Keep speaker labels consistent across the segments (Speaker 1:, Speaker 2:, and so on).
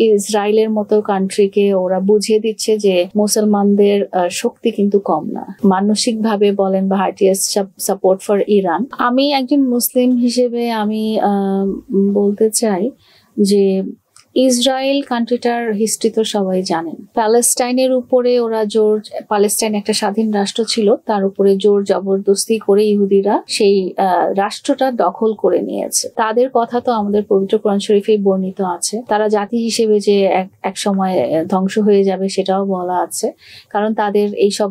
Speaker 1: ইসরায়েলের মতো কান্ট্রিকে ওরা বুঝিয়ে দিচ্ছে যে মুসলমানদের শক্তি কিন্তু কম না, মানসিকভাবে বলেন বা হার্টিয়েস্ট সাপোর্ট ফর ইরান। আমি একজন মুসলিম হিসেবে আমি বলতে চাই যে ইসরায়েল কান্ট্রিটার হিস্ট্রি তো সবাই জানেন। প্যালেস্টাইনের উপরে ওরা জোর, প্যালেস্টাইন একটা স্বাধীন রাষ্ট্র ছিল, তার উপরে জোর জবরদস্তি করে ইহুদিরা সেই রাষ্ট্রটা দখল করে নিয়েছে। তাদের কথা তো আমাদের পবিত্র কোরআন শরীফে বর্ণিত আছে। তারা জাতি হিসেবে যে এক সময় ধ্বংস হয়ে যাবে সেটাও বলা আছে, কারণ তাদের এইসব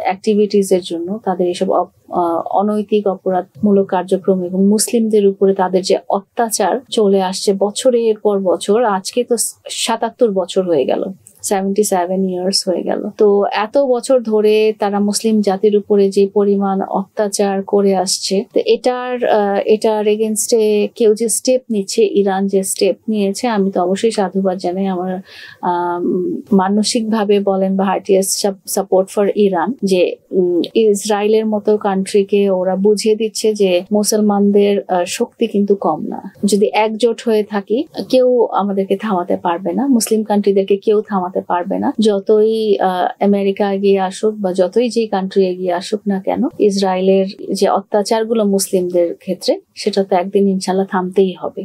Speaker 1: অ্যাক্টিভিটিস এর জন্য, তাদের এইসব অনৈতিক অপরাধমূলক কার্যক্রম এবং মুসলিমদের উপরে তাদের যে অত্যাচার চলে আসছে বছরের পর বছর, আজকে তো ৭৭ বছর হয়ে গেল, 77 ইয়ার্স হয়ে গেল। তো এত বছর ধরে তারা মুসলিম জাতির উপরে যে পরিমাণ অত্যাচার করে আসছে, তো এটার এগেনস্টে কেউ যে স্টেপ নিচ্ছে, ইরান যে স্টেপ নিয়েছে, আমি তো অবশ্যই সাধুবাদ জানাই। আমার মানসিকভাবে বলেন বা হার্টিয়েস্ট সাপোর্ট ফর ইরান, যে ইসরায়েলের মতো কান্ট্রিকে ওরা বুঝিয়ে দিচ্ছে যে মুসলমানদের শক্তি কিন্তু কম না। যদি একজোট হয়ে থাকি, কেউ আমাদেরকে থামাতে পারবে না, মুসলিম কান্ট্রিদেরকে কেউ থামাতে পারবে না। যতই আমেরিকা এগিয়ে আসুক বা যতই যে কান্ট্রি এগিয়ে আসুক না কেন, ইসরায়েলের যে অত্যাচারগুলো মুসলিমদের ক্ষেত্রে, সেটা তো একদিন ইনশাল্লাহ থামতেই হবে।